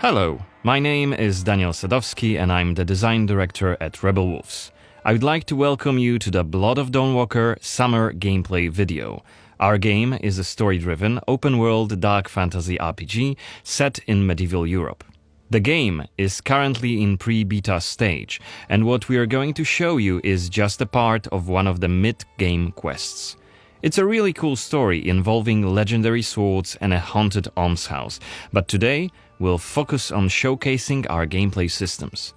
Hello, my name is Daniel Sadowski and I'm the design director at Rebel Wolves. I would like to welcome you to the Blood of Dawnwalker summer gameplay video. Our game is a story-driven, open-world dark fantasy RPG set in medieval Europe. The game is currently in pre-beta stage, and what we are going to show you is just a part of one of the mid-game quests. It's a really cool story involving legendary swords and a haunted almshouse, but today we'll focus on showcasing our gameplay systems.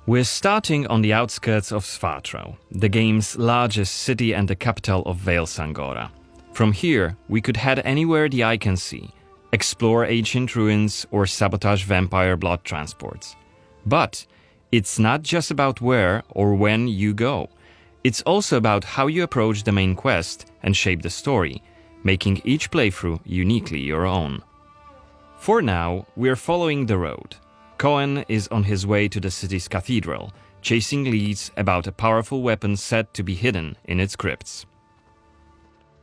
We're starting on the outskirts of Svartro, the game's largest city and the capital of Vale Sangora. From here, we could head anywhere the eye can see, explore ancient ruins or sabotage vampire blood transports. But it's not just about where or when you go. It's also about how you approach the main quest and shape the story, making each playthrough uniquely your own. For now, we're following the road. Cohen is on his way to the city's cathedral, chasing leads about a powerful weapon said to be hidden in its crypts.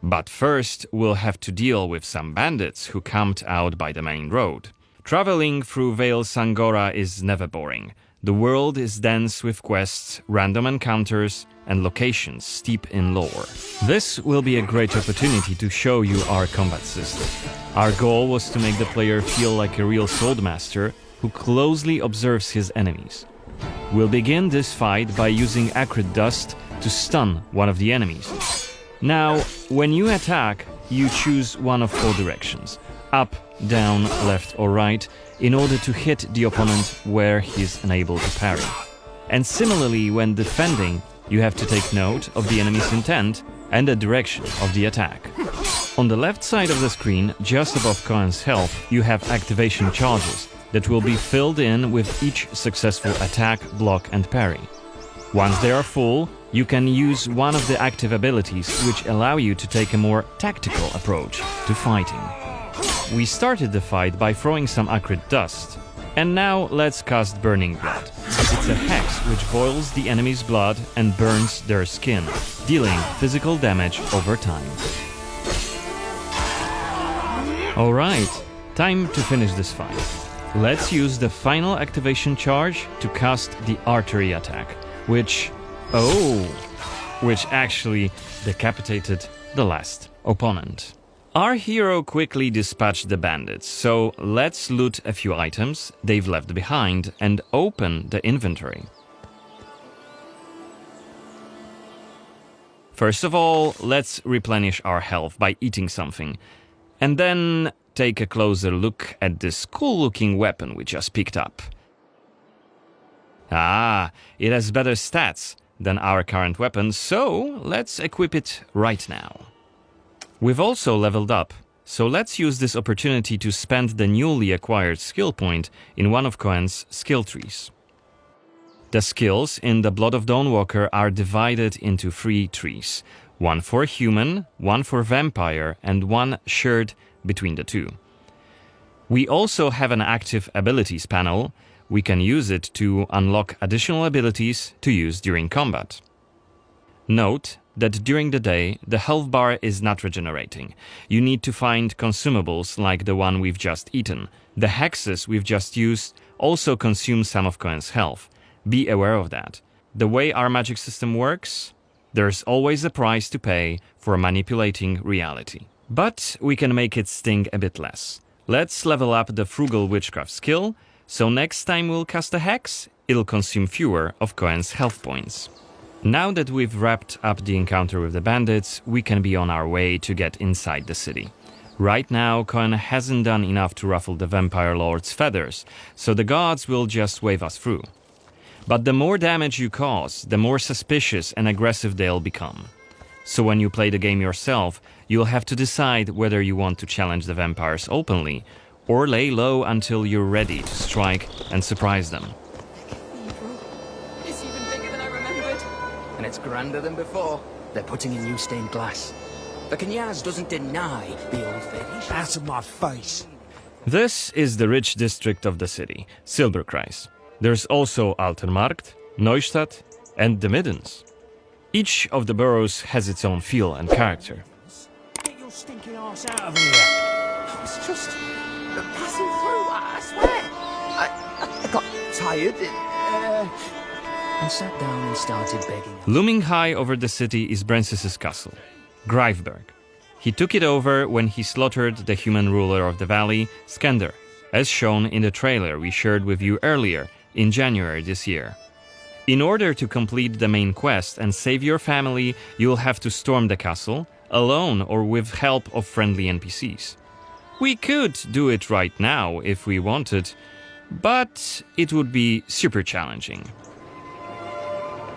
But first, we'll have to deal with some bandits who camped out by the main road. Traveling through Vale Sangora is never boring. The world is dense with quests, random encounters, and locations steep in lore. This will be a great opportunity to show you our combat system. Our goal was to make the player feel like a real swordmaster who closely observes his enemies. We'll begin this fight by using acrid dust to stun one of the enemies. Now, when you attack, you choose one of four directions: up, down, left or right, in order to hit the opponent where he's unable to parry. And similarly, when defending, you have to take note of the enemy's intent and the direction of the attack. On the left side of the screen, just above Cohen's health, you have activation charges that will be filled in with each successful attack, block and parry. Once they are full, you can use one of the active abilities which allow you to take a more tactical approach to fighting. We started the fight by throwing some acrid dust, and now let's cast Burning Blood. It's a hex which boils the enemy's blood and burns their skin, dealing physical damage over time. Alright, time to finish this fight. Let's use the final activation charge to cast the artery attack, which actually decapitated the last opponent. Our hero quickly dispatched the bandits, so let's loot a few items they've left behind and open the inventory. First of all, let's replenish our health by eating something, and then take a closer look at this cool-looking weapon we just picked up. Ah, it has better stats than our current weapon, so let's equip it right now. We've also leveled up, so let's use this opportunity to spend the newly acquired skill point in one of Cohen's skill trees. The skills in the Blood of Dawnwalker are divided into 3 trees, one for human, one for vampire, and one shared between the two. We also have an active abilities panel. We can use it to unlock additional abilities to use during combat. Note that during the day, the health bar is not regenerating. You need to find consumables like the one we've just eaten. The hexes we've just used also consume some of Cohen's health. Be aware of that. The way our magic system works, there's always a price to pay for manipulating reality. But we can make it sting a bit less. Let's level up the Frugal Witchcraft skill, so next time we'll cast a hex, it'll consume fewer of Cohen's health points. Now that we've wrapped up the encounter with the bandits, we can be on our way to get inside the city. Right now, Cohen hasn't done enough to ruffle the vampire lord's feathers, so the guards will just wave us through. But the more damage you cause, the more suspicious and aggressive they'll become. So when you play the game yourself, you'll have to decide whether you want to challenge the vampires openly, or lay low until you're ready to strike and surprise them. It's even bigger than I remembered. And it's grander than before. They're putting in new stained glass. The Knyaz doesn't deny the old faith. Out of my face. This is the rich district of the city, Silberkreis. There's also Altermarkt, Neustadt, and the Middens. Each of the boroughs has its own feel and character. Get your stinking ass out of here! I was just passing through, I swear. I got tired and sat down and started begging. Looming high over the city is Brances's castle, Greifberg. He took it over when he slaughtered the human ruler of the valley, Skender, as shown in the trailer we shared with you earlier in January this year. In order to complete the main quest and save your family, you'll have to storm the castle, alone or with help of friendly NPCs. We could do it right now if we wanted, but it would be super challenging.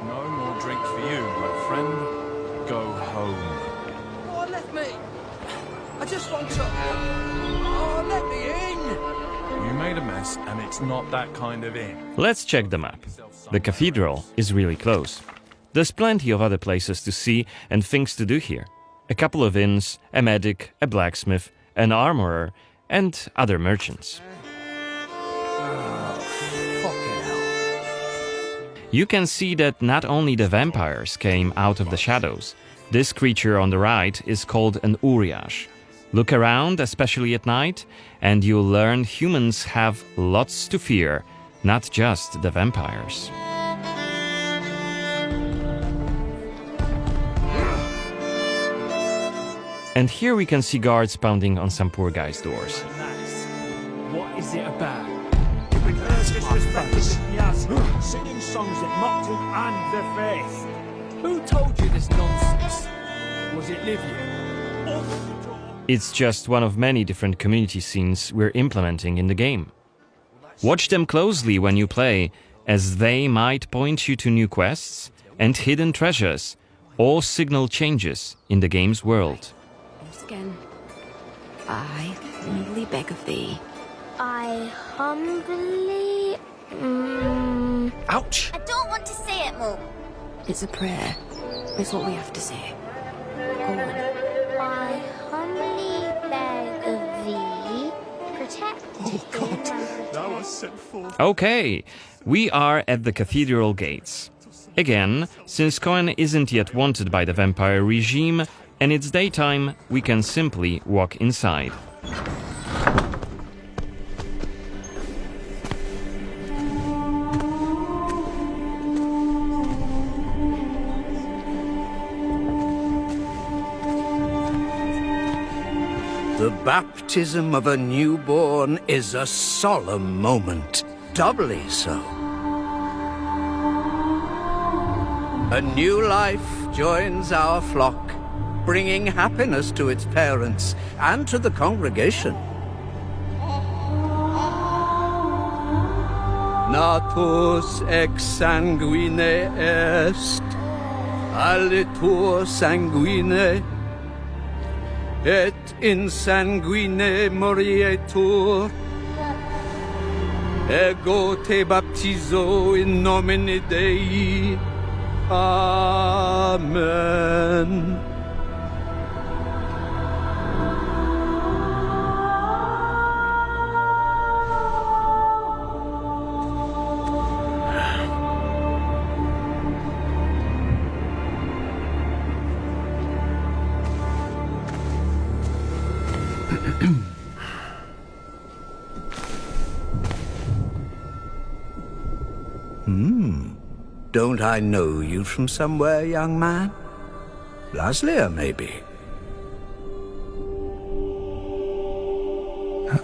No more drink for you, my friend. Go home. Oh, let me. I just want to. Oh, let me in. You made a mess, and it's not that kind of inn. Let's check the map. The cathedral is really close. There's plenty of other places to see and things to do here. A couple of inns, a medic, a blacksmith, an armorer, and other merchants. You can see that not only the vampires came out of the shadows. This creature on the right is called an Uriash. Look around, especially at night, and you'll learn humans have lots to fear, not just the vampires. And here we can see guards pounding on some poor guy's doors. What is it about? Singing songs that mocked him and the faith. Who told you this nonsense? Was it Livia? It's just one of many different community scenes we're implementing in the game. Watch them closely when you play, as they might point you to new quests and hidden treasures, or signal changes in the game's world. Again, I humbly beg of thee. I humbly... Ouch! I don't want to say it, Mum. It's a prayer. It's what we have to say. Go on. I humbly beg of thee, protect Okay, we are at the cathedral gates. Again, since Cohen isn't yet wanted by the vampire regime, and it's daytime, we can simply walk inside. The baptism of a newborn is a solemn moment, doubly so. A new life joins our flock, bringing happiness to its parents and to the congregation. Natus ex sanguine est, alitur sanguine, et in sanguine morietur. Ego te baptizo in nomine Dei. Amen. Don't I know you from somewhere, young man? Laslia, maybe?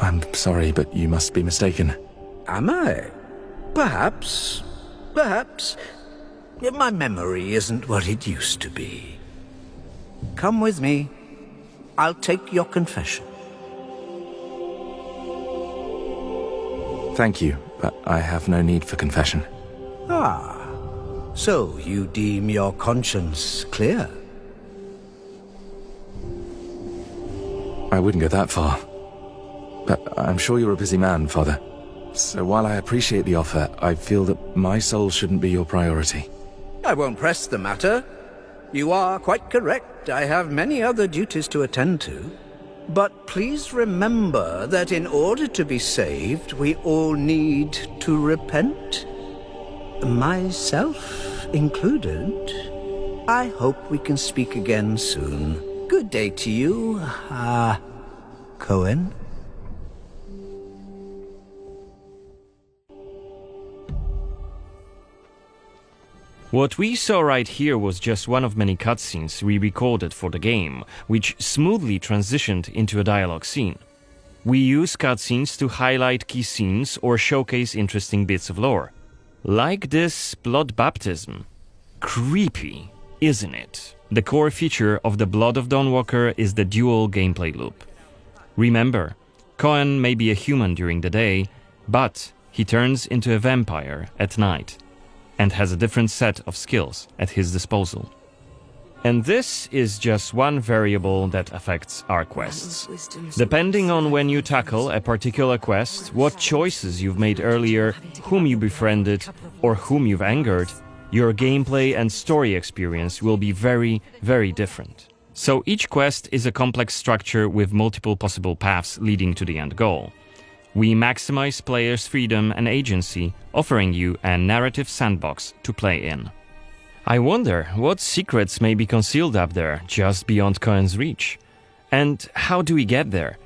I'm sorry, but you must be mistaken. Am I? Perhaps. Perhaps. My memory isn't what it used to be. Come with me. I'll take your confession. Thank you, but I have no need for confession. Ah. So you deem your conscience clear? I wouldn't go that far. But I'm sure you're a busy man, Father. So while I appreciate the offer, I feel that my soul shouldn't be your priority. I won't press the matter. You are quite correct. I have many other duties to attend to. But please remember that in order to be saved, we all need to repent. Myself included. I hope we can speak again soon. Good day to you, Cohen. What we saw right here was just one of many cutscenes we recorded for the game, which smoothly transitioned into a dialogue scene. We use cutscenes to highlight key scenes or showcase interesting bits of lore. Like this blood baptism. Creepy, isn't it? The core feature of the Blood of Dawnwalker is the dual gameplay loop. Remember, Cohen may be a human during the day, but he turns into a vampire at night, and has a different set of skills at his disposal. And this is just one variable that affects our quests. Depending on when you tackle a particular quest, what choices you've made earlier, whom you befriended, or whom you've angered, your gameplay and story experience will be very, very different. So each quest is a complex structure with multiple possible paths leading to the end goal. We maximize players' freedom and agency, offering you a narrative sandbox to play in. I wonder what secrets may be concealed up there, just beyond Cohen's reach. And how do we get there?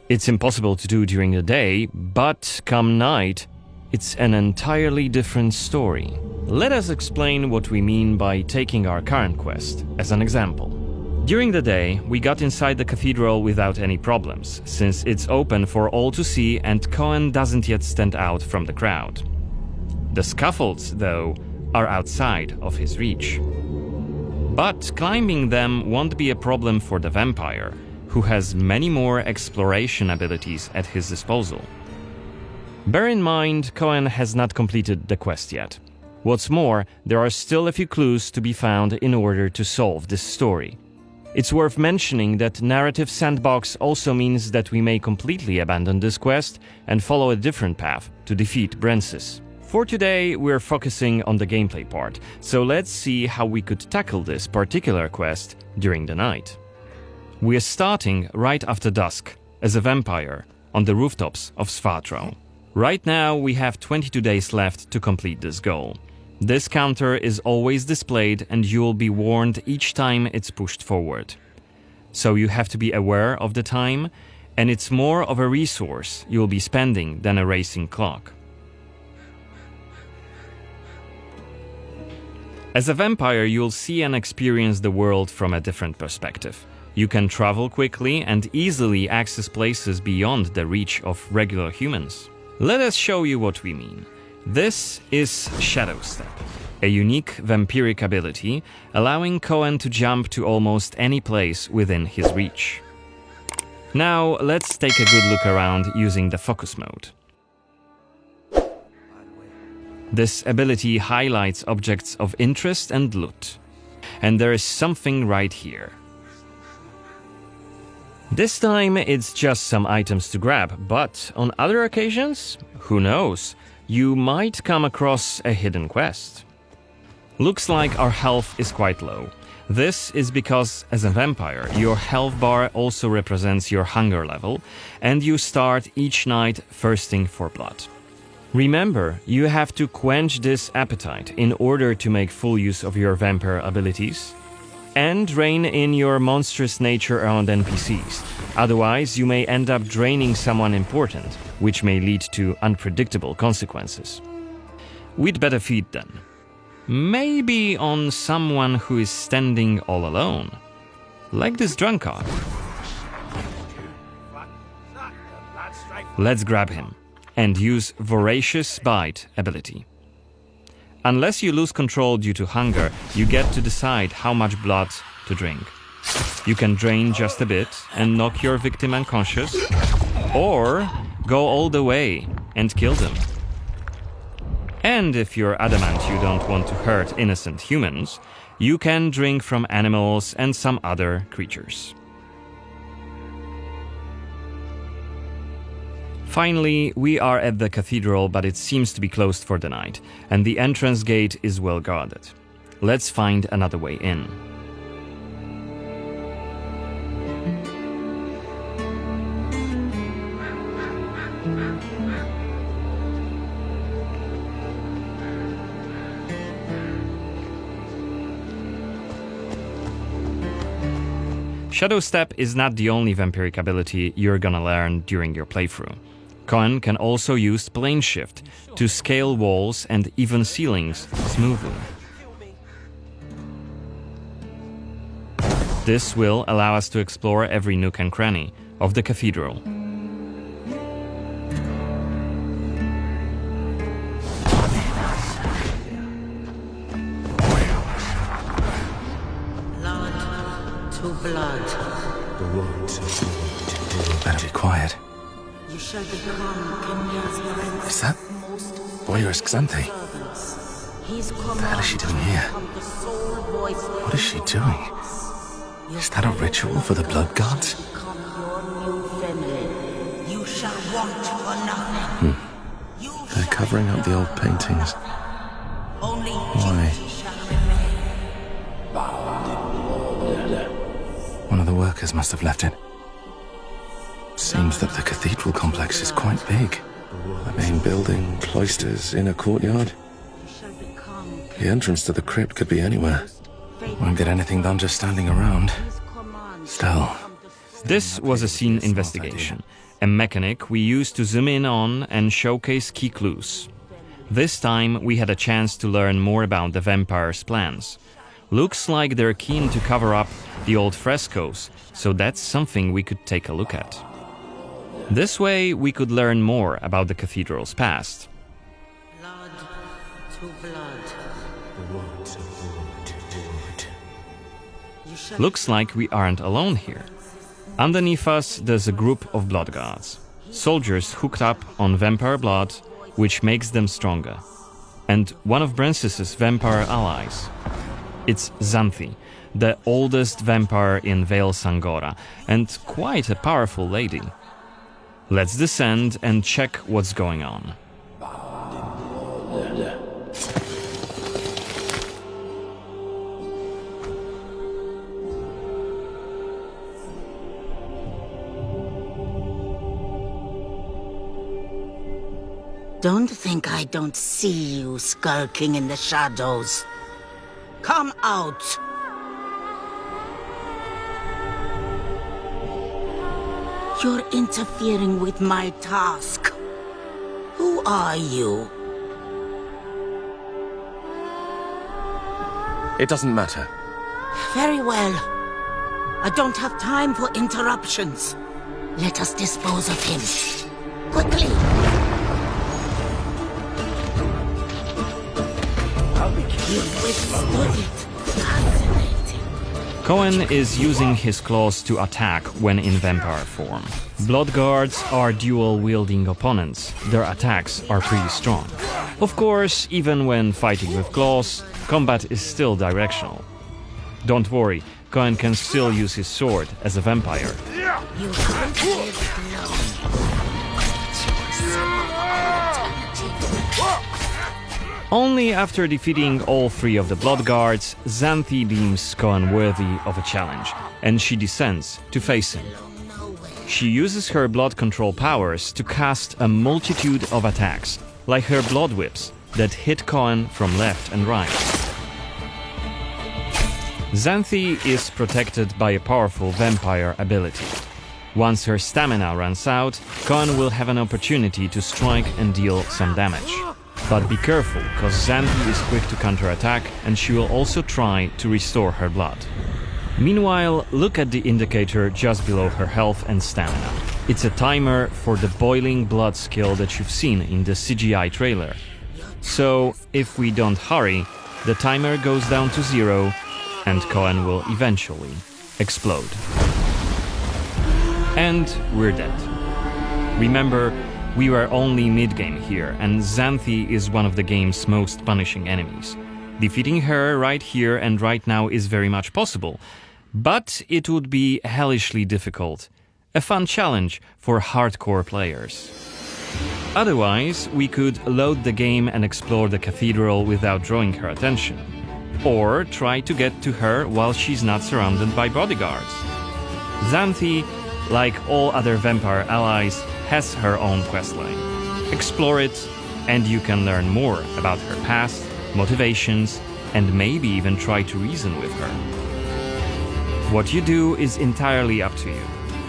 It's impossible to do during the day, but come night, it's an entirely different story. Let us explain what we mean by taking our current quest as an example. During the day, we got inside the cathedral without any problems, since it's open for all to see and Cohen doesn't yet stand out from the crowd. The scaffolds, though, are outside of his reach. But climbing them won't be a problem for the vampire, who has many more exploration abilities at his disposal. Bear in mind, Cohen has not completed the quest yet. What's more, there are still a few clues to be found in order to solve this story. It's worth mentioning that narrative sandbox also means that we may completely abandon this quest and follow a different path to defeat Brensis. For today, we're focusing on the gameplay part, so let's see how we could tackle this particular quest during the night. We're starting right after dusk, as a vampire, on the rooftops of Svartro. Right now, we have 22 days left to complete this goal. This counter is always displayed and you'll be warned each time it's pushed forward. So you have to be aware of the time, and it's more of a resource you'll be spending than a racing clock. As a vampire, you'll see and experience the world from a different perspective. You can travel quickly and easily access places beyond the reach of regular humans. Let us show you what we mean. This is Shadow Step, a unique vampiric ability allowing Cohen to jump to almost any place within his reach. Now let's take a good look around using the focus mode. This ability highlights objects of interest and loot. And there is something right here. This time it's just some items to grab, but on other occasions, who knows? You might come across a hidden quest. Looks like our health is quite low. This is because, as a vampire, your health bar also represents your hunger level, and you start each night thirsting for blood. Remember, you have to quench this appetite in order to make full use of your vampire abilities, and rein in your monstrous nature around NPCs. Otherwise, you may end up draining someone important, which may lead to unpredictable consequences. We'd better feed then. Maybe on someone who is standing all alone. Like this drunkard. Let's grab him and use Voracious Bite ability. Unless you lose control due to hunger, you get to decide how much blood to drink. You can drain just a bit and knock your victim unconscious, or go all the way and kill them. And if you're adamant you don't want to hurt innocent humans, you can drink from animals and some other creatures. Finally, we are at the cathedral, but it seems to be closed for the night, and the entrance gate is well guarded. Let's find another way in. Shadow Step is not the only vampiric ability you're gonna learn during your playthrough. Cohen can also use Plane Shift to scale walls and even ceilings smoothly. This will allow us to explore every nook and cranny of the cathedral. Blood. Better be quiet. You shall become Kenya's prince. Is that voyeurist Xanthi? What the hell is she doing here? What is she doing? Is that a ritual for the blood gods? You shall want for nothing. They're covering up the old paintings. Why? One of the workers must have left it. Seems that the cathedral complex is quite big. The main building, cloisters, inner courtyard. The entrance to the crypt could be anywhere. Won't get anything done just standing around. Still. This was a scene investigation, a mechanic we used to zoom in on and showcase key clues. This time we had a chance to learn more about the vampire's plans. Looks like they're keen to cover up the old frescoes, so that's something we could take a look at. This way we could learn more about the cathedral's past. Blood to blood. Looks like we aren't alone here. Underneath us there's a group of blood guards, soldiers hooked up on vampire blood, which makes them stronger. And one of Brances's vampire allies. It's Xanthi, the oldest vampire in Vale Sangora, and quite a powerful lady. Let's descend and check what's going on. Don't think I don't see you skulking in the shadows. Come out! You're interfering with my task. Who are you? It doesn't matter. Very well. I don't have time for interruptions. Let us dispose of him. Quickly! You've withstood it. Fascinating. Cohen is using his claws to attack when in vampire form. Blood guards are dual-wielding opponents. Their attacks are pretty strong. Of course, even when fighting with claws, combat is still directional. Don't worry, Cohen can still use his sword as a vampire. You haven't lived long. Only after defeating all three of the blood guards, Xanthi deems Cohen worthy of a challenge, and she descends to face him. She uses her blood control powers to cast a multitude of attacks, like her blood whips, that hit Cohen from left and right. Xanthi is protected by a powerful vampire ability. Once her stamina runs out, Cohen will have an opportunity to strike and deal some damage. But be careful, cause Xanthi is quick to counterattack and she will also try to restore her blood. Meanwhile, look at the indicator just below her health and stamina. It's a timer for the boiling blood skill that you've seen in the CGI trailer. So, if we don't hurry, the timer goes down to 0 and Cohen will eventually explode. And we're dead. Remember, we were only mid-game here, and Xanthi is one of the game's most punishing enemies. Defeating her right here and right now is very much possible, but it would be hellishly difficult. A fun challenge for hardcore players. Otherwise, we could load the game and explore the cathedral without drawing her attention. Or try to get to her while she's not surrounded by bodyguards. Xanthi, like all other vampire allies, has her own questline. Explore it, and you can learn more about her past, motivations, and maybe even try to reason with her. What you do is entirely up to you.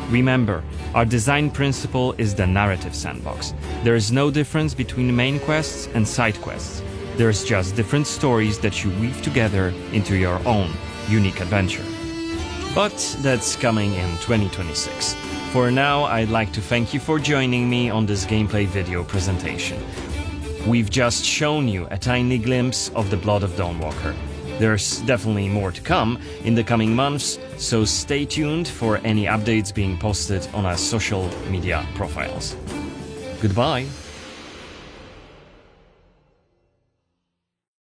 Remember, our design principle is the narrative sandbox. There is no difference between main quests and side quests. There's just different stories that you weave together into your own unique adventure. But that's coming in 2026. For now, I'd like to thank you for joining me on this gameplay video presentation. We've just shown you a tiny glimpse of the Blood of Dawnwalker. There's definitely more to come in the coming months, so stay tuned for any updates being posted on our social media profiles. Goodbye!